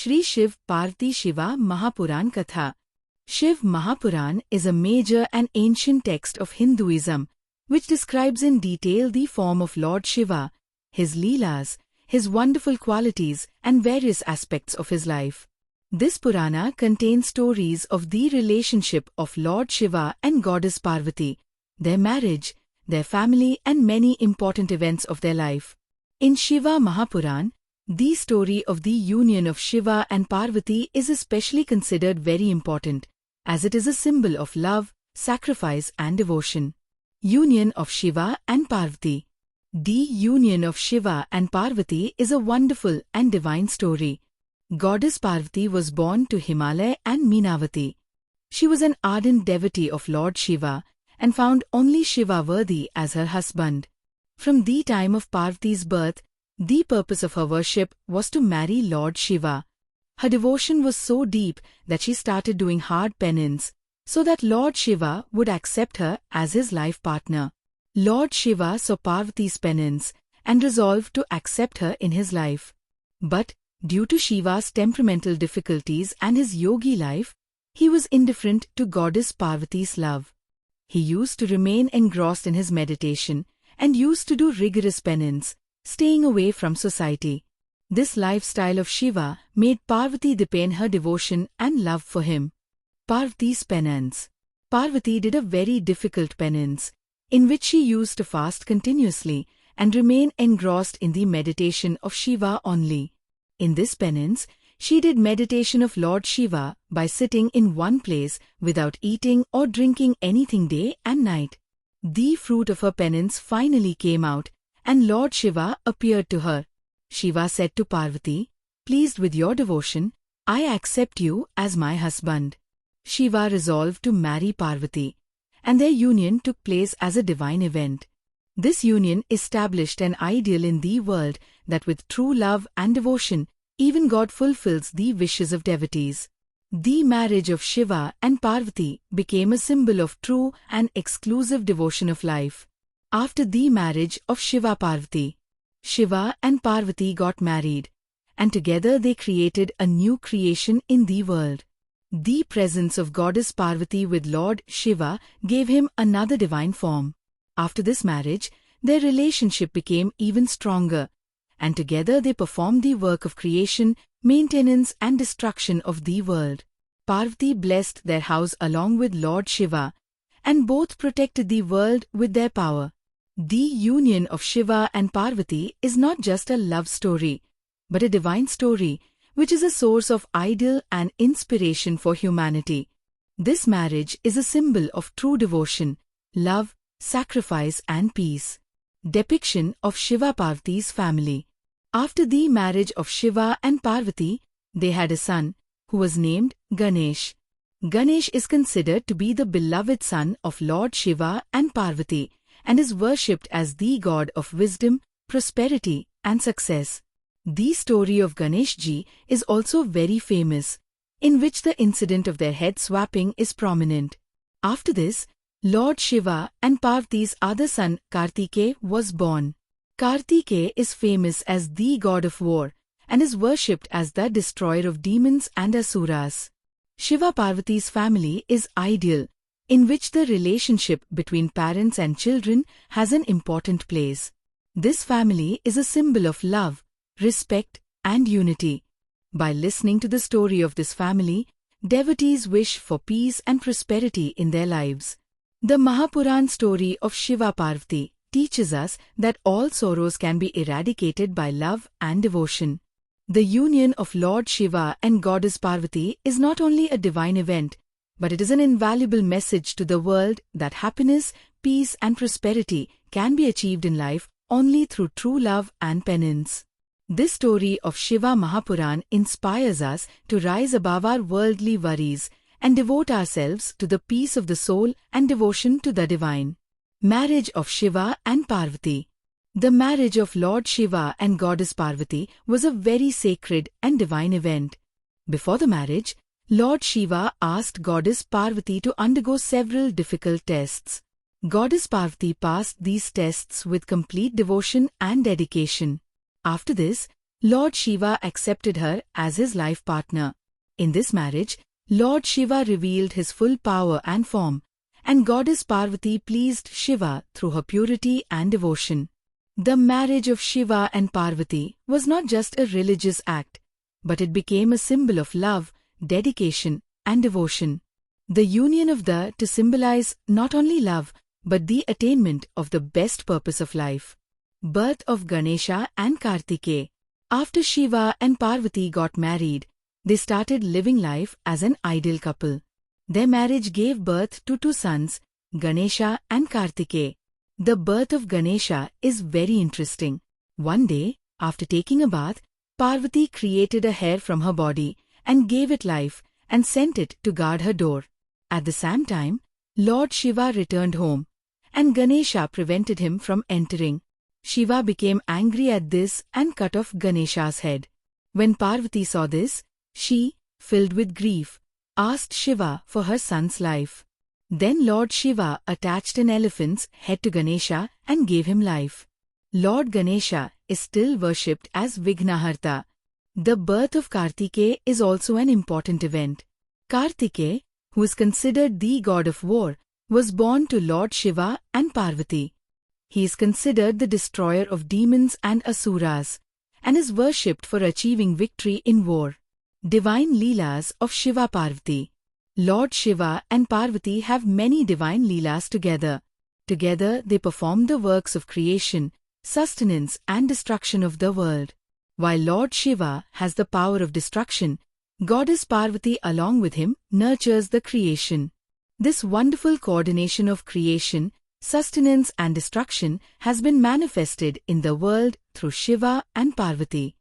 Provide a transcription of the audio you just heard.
Shri Shiv Parvati Shiva Mahapuran Katha. Shiv Mahapuran is a major and ancient text of Hinduism, which describes in detail the form of Lord Shiva, his Leelas, his wonderful qualities and various aspects of his life. This Purana contains stories of the relationship of Lord Shiva and Goddess Parvati, their marriage, their family and many important events of their life. In Shiva Mahapuran, the story of the union of Shiva and Parvati is especially considered very important, as it is a symbol of love, sacrifice and devotion. Union of Shiva and Parvati. The union of Shiva and Parvati is a wonderful and divine story. Goddess Parvati was born to Himalaya and Meenavati. She was an ardent devotee of Lord Shiva and found only Shiva worthy as her husband. From the time of Parvati's birth, the purpose of her worship was to marry Lord Shiva. Her devotion was so deep that she started doing hard penance, so that Lord Shiva would accept her as his life partner. Lord Shiva saw Parvati's penance and resolved to accept her in his life. But, due to Shiva's temperamental difficulties and his yogi life, he was indifferent to Goddess Parvati's love. He used to remain engrossed in his meditation and used to do rigorous penance, staying away from society. This lifestyle of Shiva made Parvati deepen her devotion and love for him. Parvati's penance. Parvati did a very difficult penance, in which she used to fast continuously and remain engrossed in the meditation of Shiva only. In this penance, she did meditation of Lord Shiva by sitting in one place without eating or drinking anything day and night. The fruit of her penance finally came out, and Lord Shiva appeared to her. Shiva said to Parvati, "Pleased with your devotion, I accept you as my husband." Shiva resolved to marry Parvati, and their union took place as a divine event. This union established an ideal in the world that with true love and devotion, even God fulfills the wishes of devotees. The marriage of Shiva and Parvati became a symbol of true and exclusive devotion of life. After the marriage of Shiva Parvati, Shiva and Parvati got married, and together they created a new creation in the world. The presence of Goddess Parvati with Lord Shiva gave him another divine form. After this marriage, their relationship became even stronger, and together they performed the work of creation, maintenance and destruction of the world. Parvati blessed their house along with Lord Shiva, and both protected the world with their power. The union of Shiva and Parvati is not just a love story, but a divine story, which is a source of ideal and inspiration for humanity. This marriage is a symbol of true devotion, love, sacrifice and peace. Depiction of Shiva Parvati's family. After the marriage of Shiva and Parvati, they had a son, who was named Ganesh. Ganesh is considered to be the beloved son of Lord Shiva and Parvati, and is worshipped as the god of wisdom, prosperity and success. The story of Ganesh Ji is also very famous, in which the incident of their head swapping is prominent. After this, Lord Shiva and Parvati's other son Kartikeya was born. Kartikeya is famous as the god of war, and is worshipped as the destroyer of demons and asuras. Shiva Parvati's family is ideal, in which the relationship between parents and children has an important place. This family is a symbol of love, respect, and unity. By listening to the story of this family, devotees wish for peace and prosperity in their lives. The Mahapuran story of Shiva Parvati teaches us that all sorrows can be eradicated by love and devotion. The union of Lord Shiva and Goddess Parvati is not only a divine event, but it is an invaluable message to the world that happiness, peace and prosperity can be achieved in life only through true love and penance. This story of Shiva Mahapuran inspires us to rise above our worldly worries and devote ourselves to the peace of the soul and devotion to the divine. Marriage of Shiva and Parvati. The marriage of Lord Shiva and Goddess Parvati was a very sacred and divine event. Before the marriage, Lord Shiva asked Goddess Parvati to undergo several difficult tests. Goddess Parvati passed these tests with complete devotion and dedication. After this, Lord Shiva accepted her as his life partner. In this marriage, Lord Shiva revealed his full power and form, and Goddess Parvati pleased Shiva through her purity and devotion. The marriage of Shiva and Parvati was not just a religious act, but it became a symbol of love, dedication, and devotion. The union of the to symbolize not only love, but the attainment of the best purpose of life. Birth of Ganesha and Kartikeya. After Shiva and Parvati got married, they started living life as an ideal couple. Their marriage gave birth to two sons, Ganesha and Kartikeya. The birth of Ganesha is very interesting. One day, after taking a bath, Parvati created a hair from her body and gave it life and sent it to guard her door. At the same time, Lord Shiva returned home, and Ganesha prevented him from entering. Shiva became angry at this and cut off Ganesha's head. When Parvati saw this, she, filled with grief, asked Shiva for her son's life. Then Lord Shiva attached an elephant's head to Ganesha and gave him life. Lord Ganesha is still worshipped as Vignaharta. The birth of Kartikeya is also an important event. Kartikeya, who is considered the god of war, was born to Lord Shiva and Parvati. He is considered the destroyer of demons and asuras, and is worshipped for achieving victory in war. Divine Leelas of Shiva Parvati. Lord Shiva and Parvati have many divine Leelas together. Together they perform the works of creation, sustenance and destruction of the world. While Lord Shiva has the power of destruction, Goddess Parvati along with him nurtures the creation. This wonderful coordination of creation, sustenance and destruction has been manifested in the world through Shiva and Parvati.